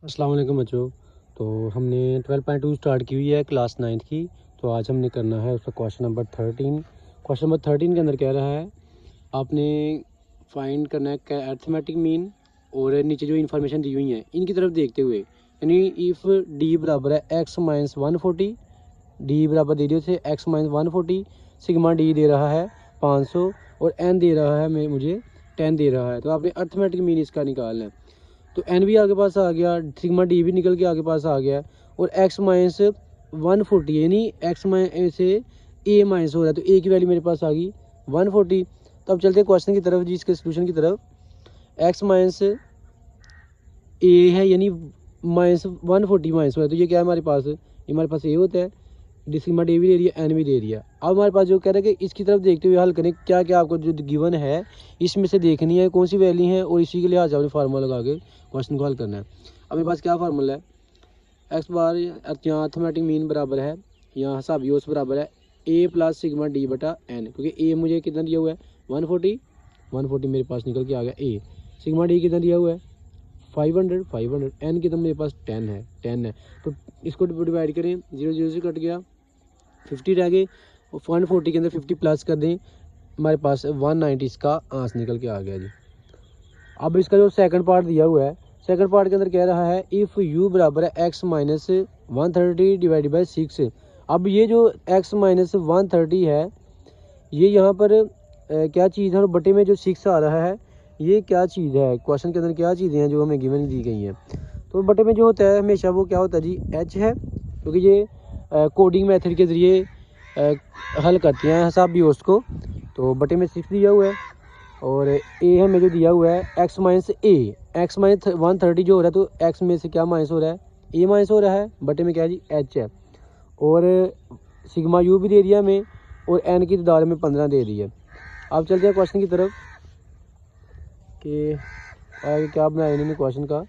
अस्सलाम वालेकुम बच्चों। तो हमने 12.2 स्टार्ट की हुई है क्लास 9th की। तो आज हमने करना है उसका क्वेश्चन नंबर 13। क्वेश्चन नंबर 13 के अंदर कह रहा है आपने फाइंड करना है अर्थमेटिक मीन और नीचे जो इन्फॉर्मेशन दी हुई है इनकी तरफ देखते हुए, यानी इफ़ डी बराबर है एक्स माइनस 140, डी बराबर दे दिए उसे एक्स माइनस 140, सिग्मा डी दे रहा है 500 और एन दे रहा है मुझे 10 दे रहा है। तो आपने अर्थमेटिक मीन इसका निकालना है। तो एन भी आगे पास आ गया, सिग्मा डी भी निकल के आगे पास आ गया और एक्स माइनस 140 यानी एक्स माइनस से ए माइनस हो रहा है, तो ए की वैल्यू मेरे पास आ गई 140। तो अब चलते हैं क्वेश्चन की तरफ जी, इसके सोल्यूशन की तरफ। एक्स माइनस ए है यानी माइनस 140 माइनस हो रहा है, तो ये क्या है हमारे पास, ये हमारे पास ए होता है, सिग्मा डी भी दे रही है, एन भी दे रही है। अब हमारे पास जो कह रहा है कि इसकी तरफ देखते हुए हल करें, क्या क्या आपको जो गिवन है इसमें से देखनी है कौन सी वैल्यू है और इसी के लिहाज से आपने फार्मूला लगा के क्वेश्चन को हल करना है। अब मेरे पास क्या फार्मूला है, एक्स बार यहाँ अर्थमेटिक मीन बराबर है, यहाँ हिसाबी औसत बराबर है ए प्लस सिग्मा डी बटा एन, क्योंकि ए मुझे कितना दिया हुआ है 140 मेरे पास निकल के आ गया ए, सिग्मा डी कितना दिया हुआ है 500 एन कितना मेरे पास 10 है। तो इसको डिवाइड करें, 0 से कट गया, 50 रह गए और 140 के अंदर 50 प्लस कर दें, हमारे पास 190 इसका आंस निकल के आ गया जी। अब इसका जो सेकंड पार्ट दिया हुआ है, सेकंड पार्ट के अंदर कह रहा है इफ़ यू बराबर है एक्स माइनस 130 डिवाइड बाई 6। अब ये जो एक्स माइनस 130 है ये यहाँ पर क्या चीज़ है और बटे में जो 6 आ रहा है ये क्या चीज़ है, क्वेश्चन के अंदर क्या चीज़ें हैं जो हमें गिवन दी गई हैं। तो बटे में जो होता है हमेशा वो क्या होता है जी, एच है, क्योंकि ये कोडिंग मेथड के ज़रिए हल करते हैं हिसाबी औसत को। तो बटे में 6 दिया हुआ है और ए हमें जो दिया हुआ है एक्स माइनस ए, एक्स माइनस 130 जो हो रहा है, तो एक्स में से क्या माइनस हो रहा है, ए माइनस हो रहा है, बटे में क्या है जी एच है, और सिग्मा यू भी दे दिया हमें और एन की तादाद में 15 दे दी है। अब चलते हैं क्वेश्चन की तरफ कि आगे क्या बनाया इन्होंने क्वेश्चन का।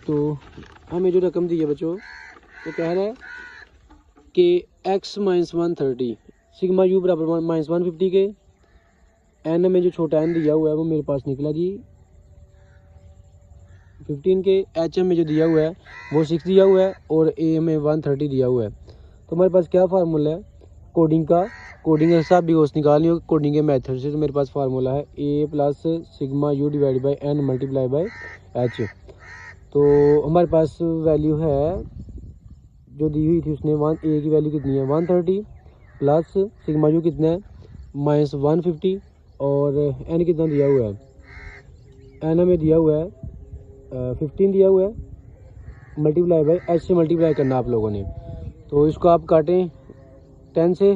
तो हमें जो रकम दी है बच्चों वो कह रहा है कि एक्स माइनस 130 सिग्मा यू बराबर माइनस 150 के, एन में जो छोटा एन दिया हुआ है वो मेरे पास निकला जी 15 के, एच में जो दिया हुआ है वो 6 दिया हुआ है और ए में 130 दिया हुआ है। तो हमारे पास क्या फार्मूला है कोडिंग का, कोडिंग हिसाब भी औसत निकालनी हो कोडिंग के मेथड से। तो मेरे पास फार्मूला है A plus sigma U divide by N multiply by H. तो हमारे पास वैल्यू है जो दी हुई थी उसने, ए की वैल्यू कितनी है 130 प्लस सिग्मा यू कितना है माइनस 150 और एन कितना दिया हुआ है, एन हमें दिया हुआ है 15 दिया हुआ है, मल्टीप्लाई बाई एच से मल्टीप्लाई करना आप लोगों ने। तो इसको आप काटें 10 से,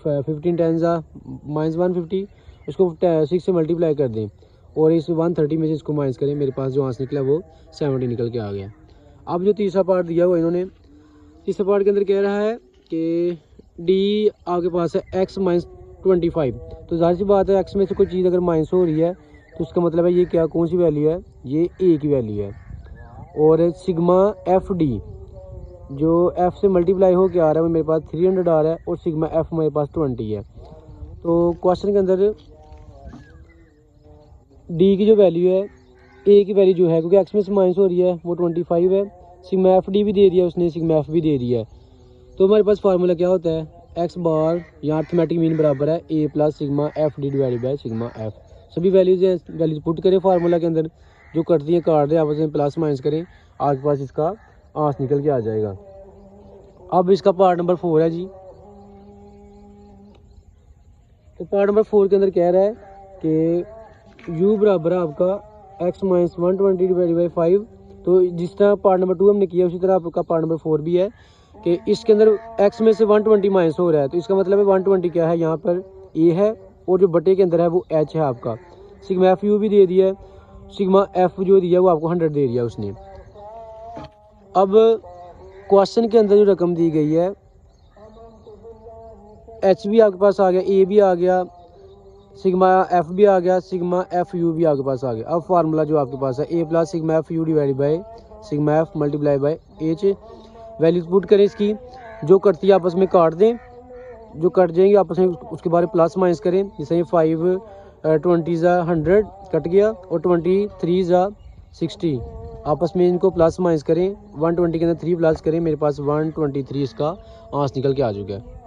15 10 जा माइनस 150, उसको 6 से मल्टीप्लाई कर दें और इस 130 में से इसको माइनस करें, मेरे पास जो आंसर निकला वो 70 निकल के आ गया। अब जो तीसरा पार्ट दिया हुआ इन्होंने, तीसरे पार्ट के अंदर कह रहा है कि डी आपके पास है एक्स माइनस 25। तो जाहिर सी बात है एक्स में से कोई चीज़ अगर माइनस हो रही है तो उसका मतलब है ये क्या कौन सी वैल्यू है, ये ए की वैल्यू है। और सिग्मा एफ डी जो एफ से मल्टीप्लाई हो के आ रहा है वो मेरे पास 300 आ रहा है और सिग्मा एफ मेरे पास 20 है। तो क्वेश्चन के अंदर डी की जो वैल्यू है, ए की वैल्यू जो है क्योंकि एक्स में से माइनस हो रही है वो 25 है, सिग्मा एफ डी भी दे दिया उसने, सिग्मा एफ भी दे दिया है। तो हमारे पास फार्मूला क्या होता है, एक्स बार यहाँ अर्थमेटिक मीन बराबर है A plus sigma F D divide by sigma F. सभी वैल्यूज पुट करें फार्मूला के अंदर, जो कटती हैं काट दें आपस में प्लस माइनस करें, आपके पास इसका आंस निकल के आ जाएगा। अब इसका पार्ट नंबर 4 है जी। तो पार्ट नंबर 4 के अंदर कह रहा है कि u बराबर है आपका एक्स माइनस 120 डिवाइड बाई 5। तो जिस तरह पार्ट नंबर 2 हमने किया उसी तरह आपका पार्ट नंबर 4 भी है कि इसके अंदर x में से 120 माइनस हो रहा है, तो इसका मतलब है 120 क्या है यहाँ पर a है और जो बटे के अंदर है वो h है आपका। सिग्मा एफ यू भी दे दिया है, सिग्मा एफ जो दिया वो आपको 100 दे दिया उसने। अब क्वेश्चन के अंदर जो रकम दी गई है एच भी आपके पास आ गया, ए भी आ गया, सिग्मा एफ भी आ गया, सिग्मा एफ यू भी आपके पास आ गया। अब फार्मूला जो आपके पास है A plus sigma F U divide by sigma F multiply by H, values put करें इसकी, जो कटती है आपस में काट दें, जो कट जाएंगे आपस में उसके बारे प्लस माइनस करें। जैसे ये 5 20 100 कट गया और 23 60 आपस में इनको प्लस माइनस करें, 120 के अंदर 3 प्लस करें, मेरे पास 123 इसका आंस निकल के आ चुका है।